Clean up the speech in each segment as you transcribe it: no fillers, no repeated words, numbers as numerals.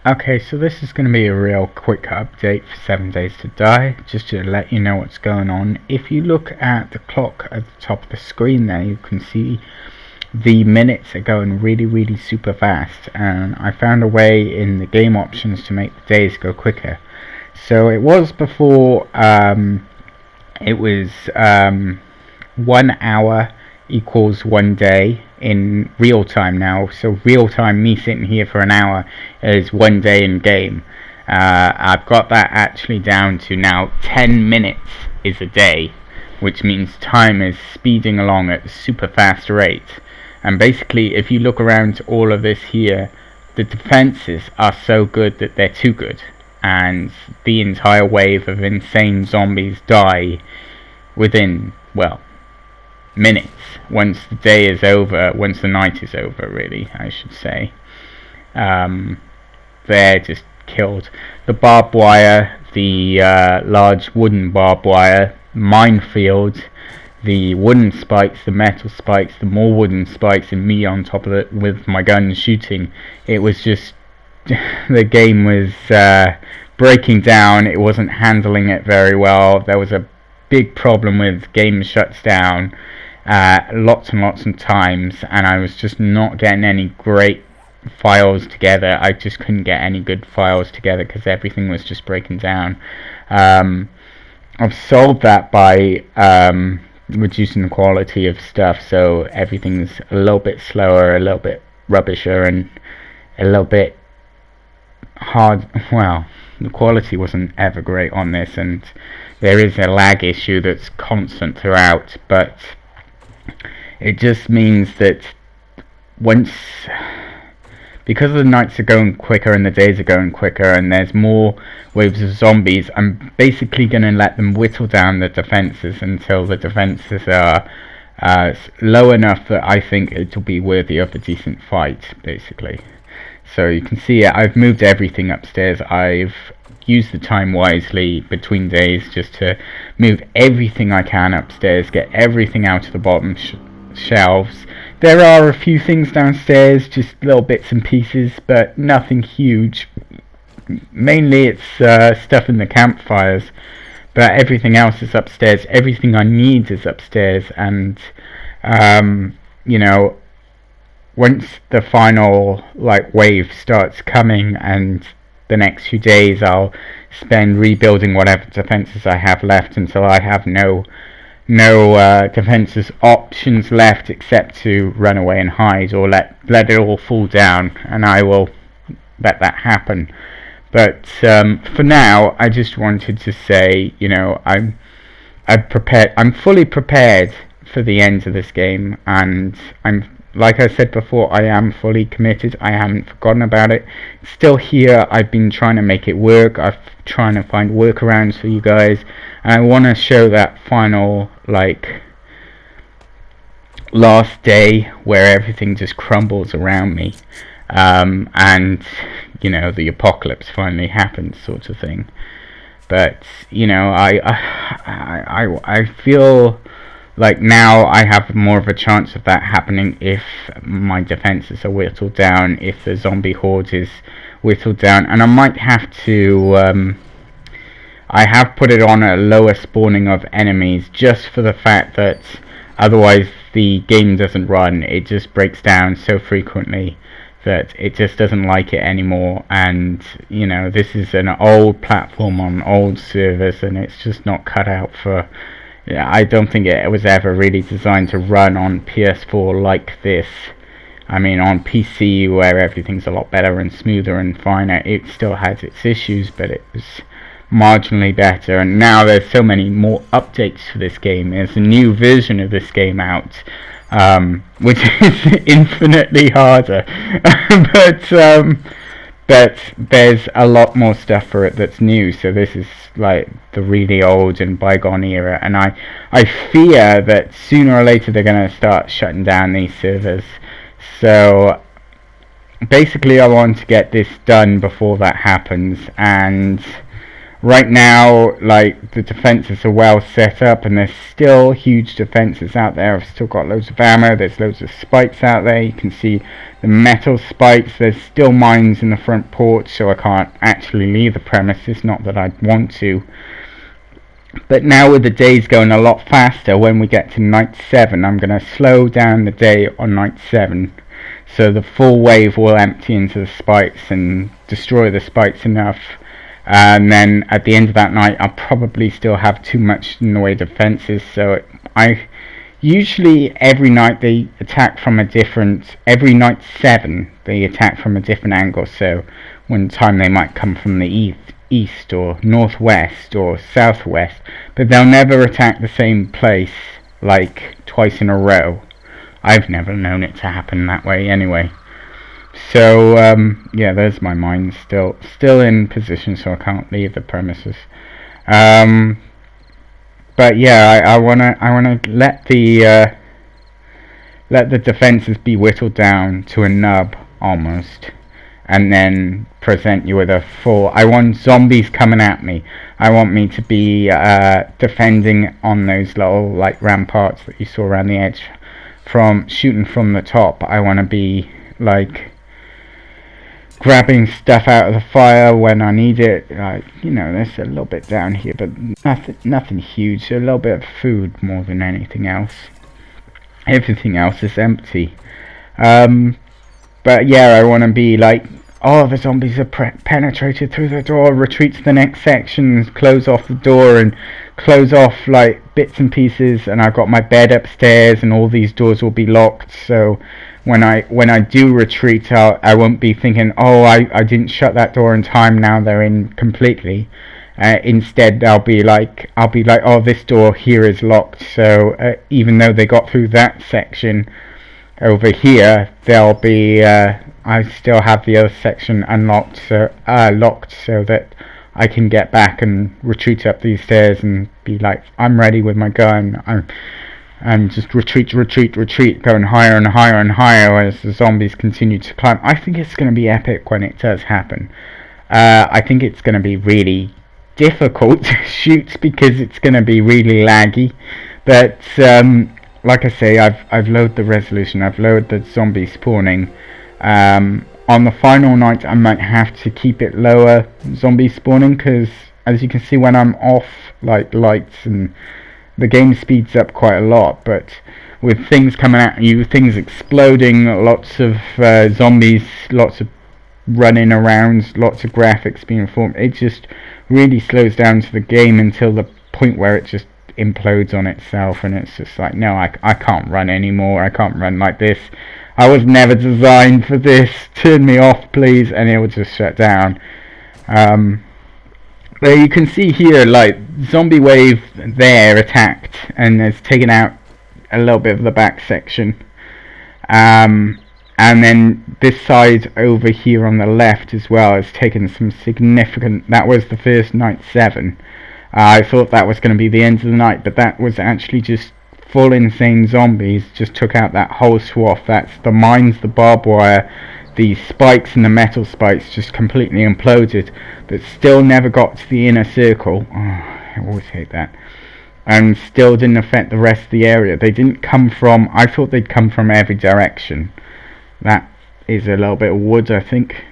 Okay, so this is going to be a real quick update for 7 Days to Die, just to let you know what's going on. If you look at the clock at the top of the screen there, you can see the minutes are going really super fast, and I found a way in the game options to make the days go quicker. So it was before, it was 1 hour equals 1 day in real time now. So real time, me sitting here for an hour, is 1 day in game. I've got that actually down to now 10 minutes is a day, which means time is speeding along at a super fast rate. And basically, if you look around all of this here, the defenses are so good that they're too good, and the entire wave of insane zombies die within, well, minutes, once the day is over, once the night is over, really, I should say. They're just killed. The barbed wire, the large wooden barbed wire, minefield, the wooden spikes, the metal spikes, the more wooden spikes, and me on top of it with my gun shooting. It was just the game was breaking down. It wasn't handling it very well. There was a big problem with game shuts down lots and lots of times, and I was just not getting any great files together. I just couldn't get any good files together because everything was just breaking down. I've solved that by reducing the quality of stuff, so everything's a little bit slower, a little bit rubbisher, and a little bit hard. Well, the quality wasn't ever great on this, and there is a lag issue that's constant throughout, but it just means that because the nights are going quicker and the days are going quicker and there's more waves of zombies, I'm basically going to let them whittle down the defenses until the defenses are low enough that I think it will be worthy of a decent fight, basically. So you can see I've moved everything upstairs. I've used the time wisely between days just to move everything I can upstairs, get everything out of the bottom shelves. There are a few things downstairs, just little bits and pieces, but nothing huge. Mainly it's stuff in the campfires, but everything else is upstairs. Everything I need is upstairs, and you know, once the final wave starts coming, and the next few days I'll spend rebuilding whatever defenses I have left until I have no defenses options left except to run away and hide, or let it all fall down, and I will let that happen. But for now, I just wanted to say, you know, I'm fully prepared for the end of this game, and like I said before, I am fully committed. I haven't forgotten about it. It's still here. I've been trying to make it work. I've trying to find workarounds for you guys, and I want to show that final last day where everything just crumbles around me, and you know, the apocalypse finally happens, sort of thing. But you know, I feel like now I have more of a chance of that happening if my defenses are whittled down, if the zombie horde is whittled down, and I might have to I have put it on a lower spawning of enemies just for the fact that otherwise the game doesn't run. It just breaks down so frequently that it just doesn't like it anymore, and you know, this is an old platform on old servers, and it's just not cut out for, I don't think it was ever really designed to run on PS4 like this. I mean, on PC where everything's a lot better and smoother and finer, it still has its issues, but it was marginally better. And now there's so many more updates for this game. There's a new version of this game out, which is infinitely harder, but there's a lot more stuff for it that's new. So this is like the really old and bygone era, and I fear that sooner or later they're going to start shutting down these servers. So basically I want to get this done before that happens, and Right now, like, the defenses are well set up, and there's still huge defenses out there. I've still got loads of ammo, there's loads of spikes out there. You can see the metal spikes. There's still mines in the front porch, so I can't actually leave the premises, not that I'd want to. But now with the days going a lot faster, when we get to night 7, I'm going to slow down the day on night 7, so the full wave will empty into the spikes and destroy the spikes enough. And then at the end of that night, I'll probably still have too much in the way of defenses. So I usually every night they attack from a different. Every night 7 they attack from a different angle. So one time they might come from the east or northwest or southwest, but they'll never attack the same place like twice in a row. I've never known it to happen that way anyway. So yeah, there's my mine still in position, so I can't leave the premises. But yeah, I wanna let the defenses be whittled down to a nub almost, and then present you with a full. I want zombies coming at me. I want me to be defending on those little like ramparts that you saw around the edge, from shooting from the top. I want to be like grabbing stuff out of the fire when I need it. You know, there's a little bit down here, but nothing huge. A little bit of food more than anything else. Everything else is empty. But yeah, I want to be like, oh, the zombies have penetrated through the door, retreat to the next section, close off the door and close off like bits and pieces, and I've got my bed upstairs and all these doors will be locked, so when I do retreat, I won't be thinking, oh, I didn't shut that door in time, now they're in completely. Instead, I'll be like, oh, this door here is locked, so even though they got through that section over here, they'll be I still have the other section unlocked, so locked, so that I can get back and retreat up these stairs and be like, I'm ready with my gun. And just retreat, going higher and higher and higher as the zombies continue to climb. I think it's going to be epic when it does happen. I think it's going to be really difficult to shoot because it's going to be really laggy. But like I say, I've lowered the resolution. I've lowered the zombie spawning. On the final night, I might have to keep it lower, zombie spawning, because as you can see, when I'm off like lights, and the game speeds up quite a lot, but with things coming at you, things exploding, lots of zombies, lots of running around, lots of graphics being formed, it just really slows down to the game until the point where it just implodes on itself, and it's just like, no, I can't run anymore, I can't run like this, I was never designed for this, turn me off please, and it will just shut down. But you can see here, like, zombie wave there attacked and has taken out a little bit of the back section, and then this side over here on the left as well has taken some significant. That was the first night 7. I thought that was going to be the end of the night, but that was actually just full insane zombies. Just took out that whole swath. That's the mines, the barbed wire, the spikes and the metal spikes just completely imploded, but still never got to the inner circle. Oh, I always hate that. And still didn't affect the rest of the area. They didn't come from, I thought they'd come from every direction. That is a little bit of wood, I think.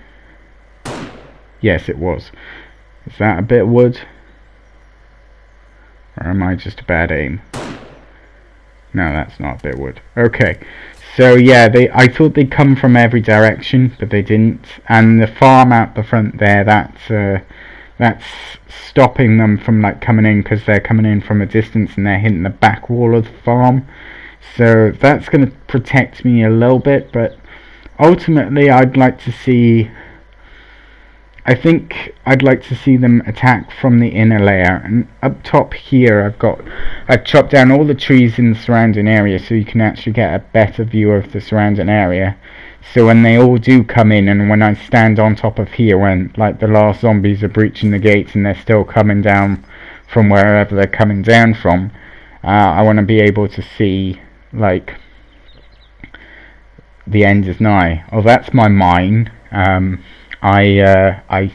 Yes, it was. Is that a bit of wood? Or am I just a bad aim? No, that's not a bit of wood. Okay. So yeah, I thought they'd come from every direction, but they didn't. And the farm out the front there, that's stopping them from like coming in, because they're coming in from a distance and they're hitting the back wall of the farm. So that's going to protect me a little bit, but ultimately I'd like to see. I think I'd like to see them attack from the inner layer. And up top here, I've chopped down all the trees in the surrounding area, so you can actually get a better view of the surrounding area. So when they all do come in, and when I stand on top of here, when like the last zombies are breaching the gates and they're still coming down from wherever they're coming down from, I want to be able to see like the end is nigh. Oh, that's my mine. I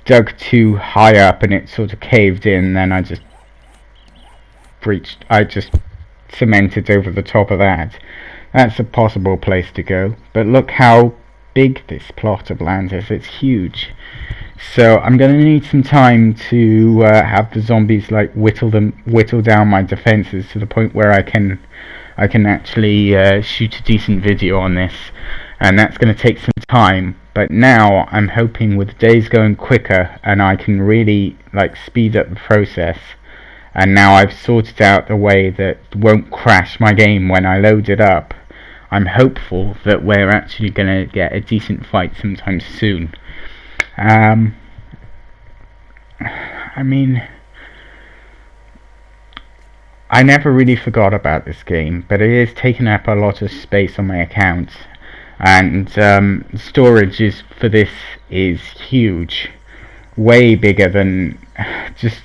dug too high up and it sort of caved in, then I just cemented over the top of that. That's a possible place to go, but look how big this plot of land is. It's huge. So I'm going to need some time to have the zombies like whittle down my defenses to the point where I can actually shoot a decent video on this, and that's going to take some time. But now I'm hoping with days going quicker and I can really like speed up the process, and now I've sorted out the way that won't crash my game when I load it up. I'm hopeful that we're actually going to get a decent fight sometime soon. I mean, I never really forgot about this game, but it is taking up a lot of space on my account, and storage for this is huge, way bigger than, just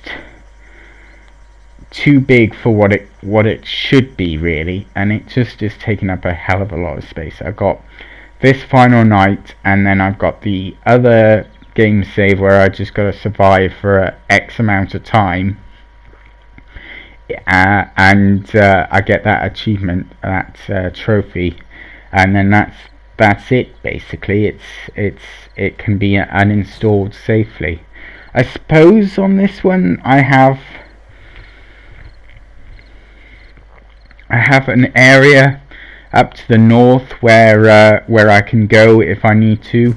too big for what it should be really, and it just is taking up a hell of a lot of space. I've got this final night, and then I've got the other game save where I just got to survive for X amount of time, and I get that achievement, that trophy, and then that's it basically. It can be uninstalled safely. I suppose on this one I have an area up to the north where I can go if I need to.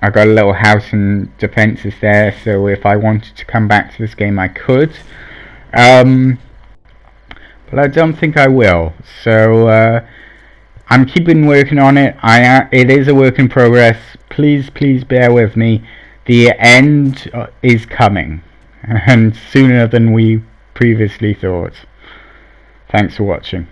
I got a little house and defences there, so if I wanted to come back to this game I could. But I don't think I will. So I'm keeping working on it. It is a work in progress. Please bear with me. The end is coming, and sooner than we previously thought. Thanks for watching.